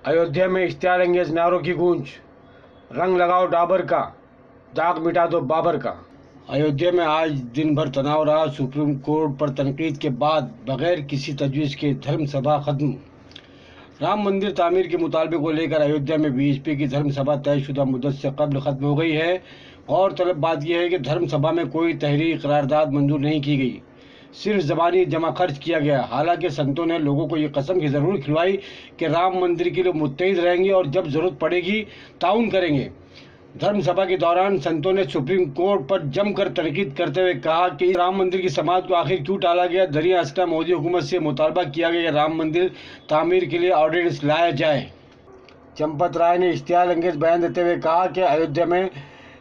अयोध्या में इश्तिहार अंगेज नारों की गूंज। रंग लगाओ डाबर का, दाग मिटा दो बाबर का। अयोध्या में आज दिन भर तनाव रहा। सुप्रीम कोर्ट पर तनकीद के बाद बगैर किसी तजवीज़ के धर्म सभा खत्म। राम मंदिर तामीर के मुतालबे को लेकर अयोध्या में बीएसपी की धर्म सभा तयशुदा मुद्दत से कबल खत्म हो गई है। गौरतलब बात यह है कि धर्म सभा में कोई तहरीर करारदाद मंजूर नहीं की गई, सिर्फ ज़बानी जमा खर्च किया गया। हालांकि संतों ने लोगों को ये कसम की ज़रूर खिलवाई कि राम मंदिर के लिए मुत्तहिद रहेंगे और जब ज़रूरत पड़ेगी ताउन करेंगे। धर्म सभा के दौरान संतों ने सुप्रीम कोर्ट पर जमकर तनकीद करते हुए कहा कि राम मंदिर की समाअत को आखिर क्यों टाला गया। दरिया असना मोदी हुकूमत से मुतालबा किया गया कि राम मंदिर तामीर के लिए ऑर्डिनेंस लाया जाए। चंपत राय ने इश्तिहार अंगेज बयान देते हुए कहा कि अयोध्या में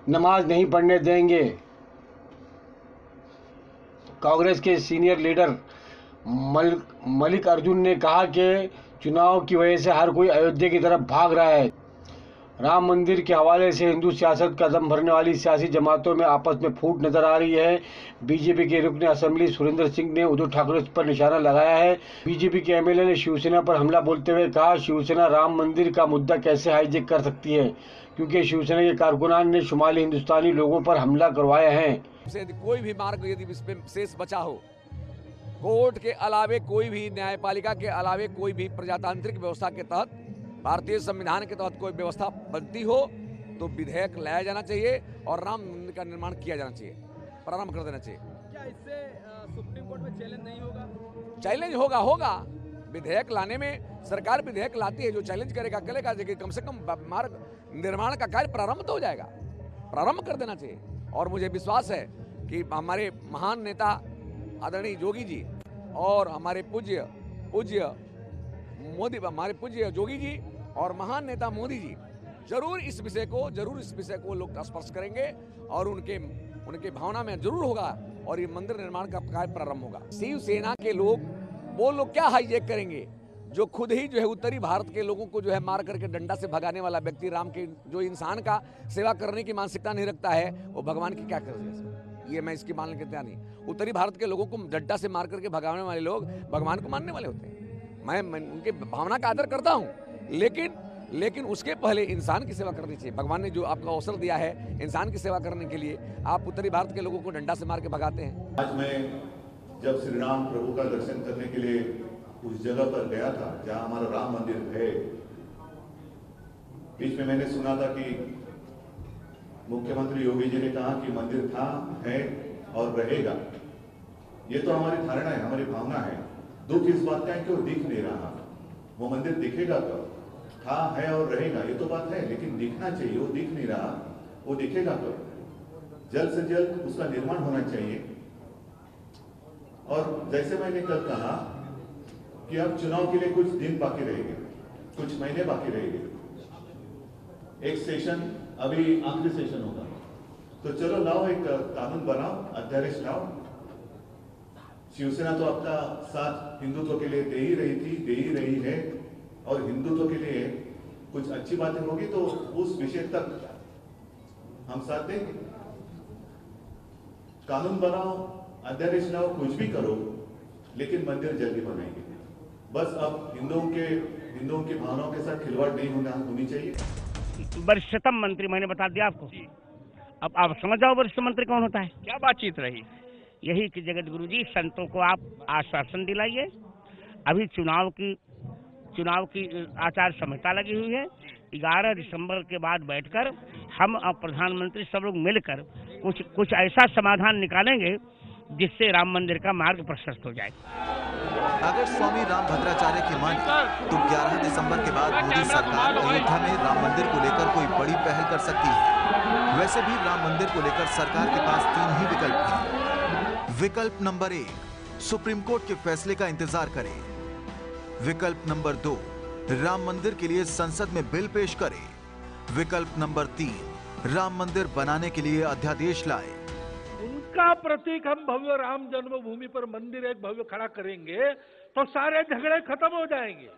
नमाज नहीं पढ़ने देंगे। कांग्रेस के सीनियर लीडर मल्लिकार्जुन ने कहा कि चुनाव की वजह से हर कोई अयोध्या की तरफ भाग रहा है। राम मंदिर के हवाले से हिंदू सियासत का दम भरने वाली सियासी जमातों में आपस में फूट नजर आ रही है। बीजेपी के रुकन असेंबली सुरेंद्र सिंह ने उद्धव ठाकरे पर निशाना लगाया है। बीजेपी के एमएलए ने शिवसेना पर हमला बोलते हुए कहा, शिवसेना राम मंदिर का मुद्दा कैसे हाईजैक कर सकती है, क्योंकि शिवसेना के कारकुनान ने शुमाली हिंदुस्तानी लोगों पर हमला करवाया है। कोई भी मार्ग यदि इस पे शेष बचा हो, कोर्ट के अलावे कोई भी, न्यायपालिका के अलावे कोई भी प्रजातांत्रिक व्यवस्था के तहत, भारतीय संविधान के तहत कोई व्यवस्था बनती हो तो विधेयक लाया जाना चाहिए और राम मंदिर का निर्माण किया जाना चाहिए, प्रारंभ कर देना चाहिए। क्या इससे सुप्रीम कोर्ट में चैलेंज नहीं होगा? चैलेंज होगा। विधेयक लाने में सरकार विधेयक लाती है, जो चैलेंज करेगा करेगा, कम से कम मार्ग निर्माण का कार्य प्रारंभ तो हो जाएगा, प्रारंभ कर देना चाहिए। और मुझे विश्वास है कि हमारे महान नेता आदरणीय जोगी जी और हमारे पूज्य मोदी, हमारे पूज्य जोगी जी और महान नेता मोदी जी जरूर इस विषय को लोग स्पर्श करेंगे और उनके भावना में जरूर होगा और ये मंदिर निर्माण का कार्य प्रारंभ होगा। शिवसेना के लोग, वो लोग क्या हाईजैक करेंगे जो खुद ही जो है उत्तरी भारत के लोगों को जो है मार करके डंडा से भगाने वाला व्यक्ति, राम के जो इंसान का सेवा करने की मानसिकता नहीं रखता है, वो भगवान की क्या कर, ये मैं इसकी मानने के तैयार नहीं। उत्तरी भारत के लोगों को डंडा से मार करके भगाने वाले लोग भगवान को मानने वाले होते हैं। मैं उनके भावना का आदर करता हूँ, लेकिन उसके पहले इंसान की सेवा करनी चाहिए। भगवान ने जो आपको अवसर दिया है इंसान की सेवा करने के लिए, आप उत्तरी भारत के लोगों को डंडा से मार के भगाते हैं। आज मैं जब श्री राम प्रभु का दर्शन करने के लिए उस जगह पर गया था जहां हमारा राम मंदिर है, बीच में मैंने सुना था कि मुख्यमंत्री योगी जी ने कहा कि मंदिर था, है और रहेगा। ये तो हमारी धारणा है, हमारी भावना है। दुख इस बात का है कि वो दिख नहीं रहा। वो मंदिर दिखेगा कब? था, है और रहेगा, ये तो बात है, लेकिन दिखना चाहिए। वो दिख नहीं रहा, वो दिखेगा कब? जल्द से जल्द उसका निर्माण होना चाहिए। और जैसे मैंने कल कहा कि अब चुनाव के लिए कुछ दिन बाकी रहेंगे, कुछ महीने बाकी रहेंगे, एक सेशन अभी आखिरी सेशन होगा, तो चलो लाओ एक कानून बनाओ, अध्यादेश लाओ। शिवसेना तो अपना साथ हिंदुत्व के लिए दे ही रही थी, दे ही रही है, और हिंदुत्व के लिए कुछ अच्छी बातें होगी तो उस विषय तक हम साथ देंगे। कानून बनाओ, अध्यादेश लाओ, कुछ भी करो, लेकिन मंदिर जल्दी बनाएंगे। बस अब हिंदुओं की भावनाओं के साथ खिलवाड़ नहीं होनी चाहिए। वरिष्ठतम मंत्री मैंने बता दिया आपको। अब आप समझ जाओ वरिष्ठ मंत्री कौन होता है। क्या बातचीत रही? यही कि जगत गुरु जी, संतों को आप आश्वासन दिलाइए। अभी चुनाव की आचार संहिता लगी हुई है। 11 दिसंबर के बाद बैठकर हम और प्रधानमंत्री सब लोग मिलकर कुछ ऐसा समाधान निकालेंगे जिससे राम मंदिर का मार्ग प्रशस्त हो जाए। अगर स्वामी रामभद्राचार्य की माने तो 11 दिसंबर के बाद मोदी सरकार अयोध्या में राम मंदिर को लेकर कोई बड़ी पहल कर सकती है। वैसे भी राम मंदिर को लेकर सरकार के पास 3 ही विकल्प हैं। विकल्प नंबर 1, सुप्रीम कोर्ट के फैसले का इंतजार करें। विकल्प नंबर 2, राम मंदिर के लिए संसद में बिल पेश करें। विकल्प नंबर 3, राम मंदिर बनाने के लिए अध्यादेश लाए। उनका प्रतीक हम भव्य राम जन्मभूमि पर मंदिर एक भव्य खड़ा करेंगे तो सारे झगड़े खत्म हो जाएंगे।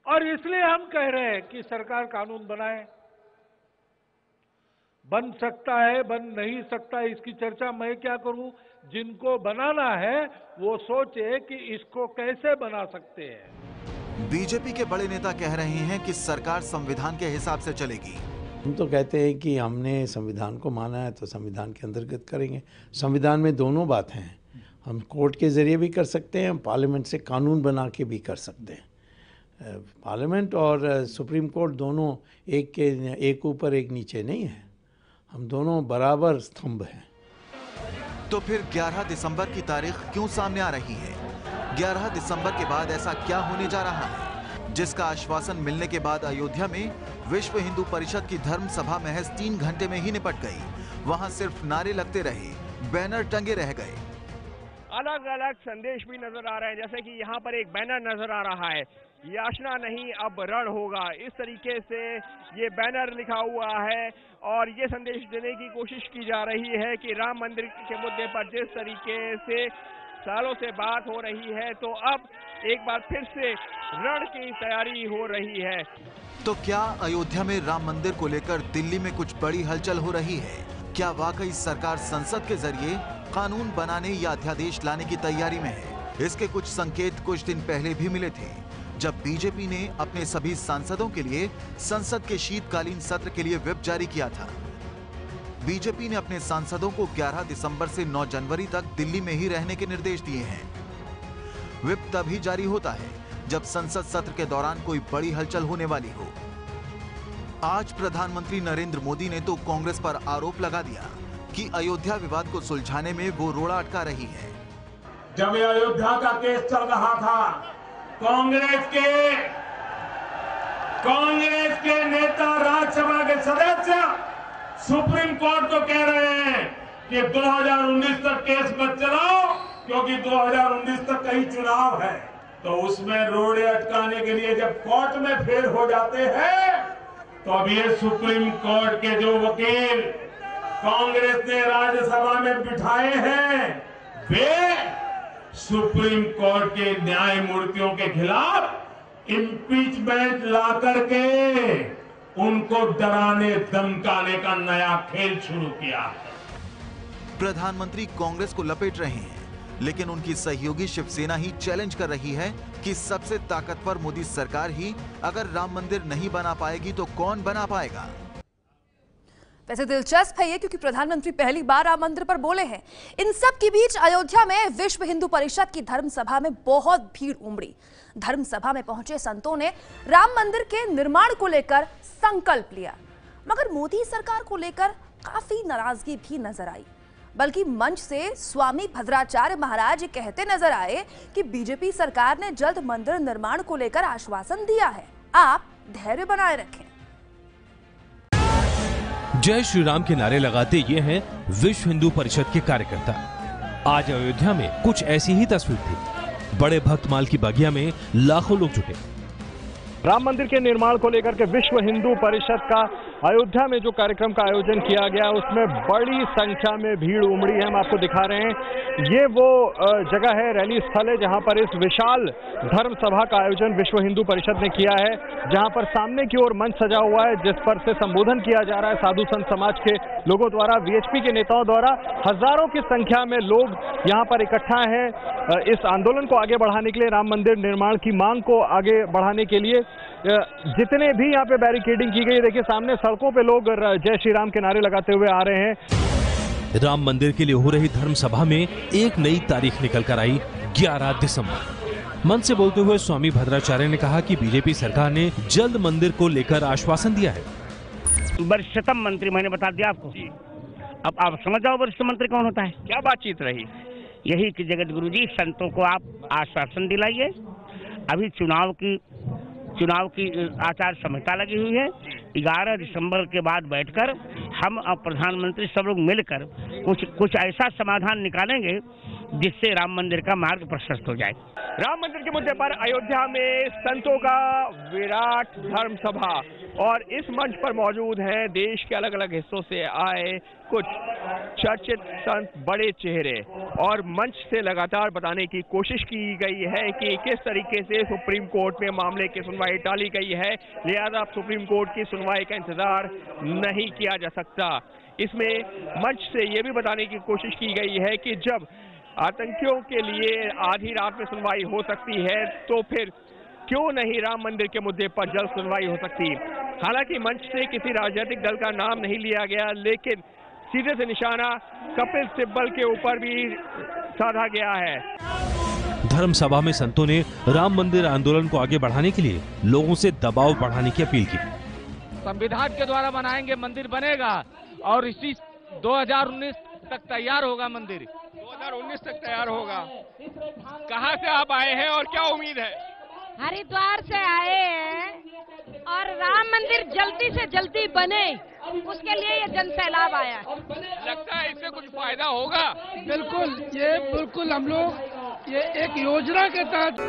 और इसलिए हम कह रहे हैं कि सरकार कानून बनाए। बन सकता है, बन नहीं सकता, इसकी चर्चा मैं क्या करूं। जिनको बनाना है वो सोचे कि इसको कैसे बना सकते हैं। बीजेपी के बड़े नेता कह रहे हैं कि सरकार संविधान के हिसाब से चलेगी। हम तो कहते हैं कि हमने संविधान को माना है तो संविधान के अंतर्गत करेंगे। संविधान में दोनों बातें हैं, हम कोर्ट के ज़रिए भी कर सकते हैं, हम पार्लियामेंट से कानून बना के भी कर सकते हैं। पार्लियामेंट और सुप्रीम कोर्ट दोनों एक ऊपर एक नीचे नहीं है, हम दोनों बराबर स्तंभ हैं। तो फिर 11 दिसंबर की तारीख क्यों सामने आ रही है? 11 दिसंबर के बाद ऐसा क्या होने जा रहा है जिसका आश्वासन मिलने के बाद अयोध्या में विश्व हिंदू परिषद की धर्म सभा महज 3 घंटे में ही निपट गई। वहां सिर्फ नारे लगते रहे, बैनर टंगे रह गए। अलग अलग संदेश भी नजर आ रहे हैं, जैसे कि यहाँ पर एक बैनर नजर आ रहा है, याचना नहीं अब रण होगा, इस तरीके से ये बैनर लिखा हुआ है और ये संदेश देने की कोशिश की जा रही है कि राम मंदिर के मुद्दे पर जिस तरीके से सालों से बात हो रही है, तो अब एक बार फिर से रण की तैयारी हो रही है। तो क्या अयोध्या में राम मंदिर को लेकर दिल्ली में कुछ बड़ी हलचल हो रही है? क्या वाकई सरकार संसद के जरिए कानून बनाने या अध्यादेश लाने की तैयारी में है? इसके कुछ संकेत कुछ दिन पहले भी मिले थे, जब बीजेपी ने अपने सभी सांसदों के लिए संसद के शीतकालीन सत्र के लिए व्हिप जारी किया था। बीजेपी ने अपने सांसदों को 11 दिसंबर से 9 जनवरी तक दिल्ली में ही रहने के निर्देश दिए हैं। व्हिप तभी जारी होता है जब संसद सत्र के दौरान कोई बड़ी हलचल होने वाली हो। आज प्रधानमंत्री नरेंद्र मोदी ने तो कांग्रेस पर आरोप लगा दिया कि अयोध्या विवाद को सुलझाने में वो रोड़ा अटका रही है। जब ये अयोध्या का केस चल रहा था, कांग्रेस के नेता, राज्यसभा के सदस्य सुप्रीम कोर्ट को कह रहे हैं कि 2019 तक केस मत चलाओ क्योंकि 2019 तक कहीं चुनाव है। तो उसमें रोड़े अटकाने के लिए जब कोर्ट में फेल हो जाते हैं, तो अब ये सुप्रीम कोर्ट के जो वकील कांग्रेस ने राज्यसभा में बिठाए हैं, वे सुप्रीम कोर्ट के न्यायमूर्तियों के खिलाफ इम्पीचमेंट ला करके उनको डराने धमकाने का नया खेल शुरू किया। प्रधानमंत्री कांग्रेस को लपेट रहे हैं, लेकिन उनकी सहयोगी शिवसेना ही चैलेंज कर रही है कि सबसे ताकतवर मोदी सरकार ही अगर राम मंदिर नहीं बना पाएगी तो कौन बना पाएगा। वैसे दिलचस्प है ये, क्योंकि प्रधानमंत्री पहली बार राम मंदिर पर बोले हैं। इन सब के बीच अयोध्या में विश्व हिंदू परिषद की धर्म सभा में बहुत भीड़ उमड़ी। धर्म सभा में पहुंचे संतों ने राम मंदिर के निर्माण को लेकर संकल्प लिया, मगर मोदी सरकार को लेकर काफी नाराजगी भी नजर आई। बल्कि मंच से स्वामी भद्राचार्य महाराज कहते नजर आए कि बीजेपी सरकार ने जल्द मंदिर निर्माण को लेकर आश्वासन दिया है, आप धैर्य बनाए रखें। जय श्री राम के नारे लगाते ये हैं विश्व हिंदू परिषद के कार्यकर्ता। आज अयोध्या में कुछ ऐसी ही तस्वीर थी। बड़े भक्तमाल की बगिया में लाखों लोग जुटे। राम मंदिर के निर्माण को लेकर के विश्व हिंदू परिषद का अयोध्या में जो कार्यक्रम का आयोजन किया गया, उसमें बड़ी संख्या में भीड़ उमड़ी है। हम आपको दिखा रहे हैं, ये वो जगह है, रैली स्थल है, जहां पर इस विशाल धर्म सभा का आयोजन विश्व हिंदू परिषद ने किया है, जहां पर सामने की ओर मंच सजा हुआ है, जिस पर से संबोधन किया जा रहा है साधु संत समाज के लोगों द्वारा, वीएचपी के नेताओं द्वारा। हजारों की संख्या में लोग यहाँ पर इकट्ठा है इस आंदोलन को आगे बढ़ाने के लिए, राम मंदिर निर्माण की मांग को आगे बढ़ाने के लिए। जितने भी यहाँ पे बैरिकेडिंग की गई, देखिए सामने सड़कों पे लोग जय श्री राम के नारे लगाते हुए आ रहे हैं। राम मंदिर के लिए हो रही धर्म सभा में एक नई तारीख निकल कर आई, 11 दिसंबर। मंच से बोलते हुए स्वामी भद्राचार्य ने कहा कि बीजेपी सरकार ने जल्द मंदिर को लेकर आश्वासन दिया है। वरिष्ठतम मंत्री मैंने बता दिया आपको। अब आप समझ जाओ वरिष्ठ मंत्री कौन होता है। क्या बातचीत रही? यही कि जगत गुरु जी, संतों को आप आश्वासन दिलाइए। अभी चुनाव की आचार संहिता लगी हुई है। 11 दिसंबर के बाद बैठकर हम और प्रधानमंत्री सब लोग मिलकर कुछ ऐसा समाधान निकालेंगे जिससे राम मंदिर का मार्ग प्रशस्त हो जाए। राम मंदिर के मुद्दे पर अयोध्या में संतों का विराट धर्म सभा, और इस मंच पर मौजूद हैं देश के अलग अलग हिस्सों से आए कुछ चर्चित संत, बड़े चेहरे, और मंच से लगातार बताने की कोशिश की गई है कि किस तरीके से सुप्रीम कोर्ट में मामले की सुनवाई टाली गई है, लिहाजा सुप्रीम कोर्ट की सुनवाई का इंतजार नहीं किया जा सकता। इसमें मंच से ये भी बताने की कोशिश की गई है कि जब आतंकियों के लिए आधी रात में सुनवाई हो सकती है, तो फिर क्यों नहीं राम मंदिर के मुद्दे पर जल्द सुनवाई हो सकती। हालांकि मंच से किसी राजनीतिक दल का नाम नहीं लिया गया, लेकिन सीधे से निशाना कपिल सिब्बल के ऊपर भी साधा गया है। धर्म सभा में संतों ने राम मंदिर आंदोलन को आगे बढ़ाने के लिए लोगों से दबाव बढ़ाने की अपील की। संविधान के द्वारा बनाएंगे, मंदिर बनेगा और इसी 2019 तक तैयार होगा मंदिर। 2019 तक तैयार होगा। कहाँ से आप आए हैं और क्या उम्मीद है? हरिद्वार से आए हैं और राम मंदिर जल्दी से जल्दी बने, उसके लिए ये जन सैलाब आया। लगता है इससे कुछ फायदा होगा? बिल्कुल, ये बिल्कुल हम लोग ये एक योजना के तहत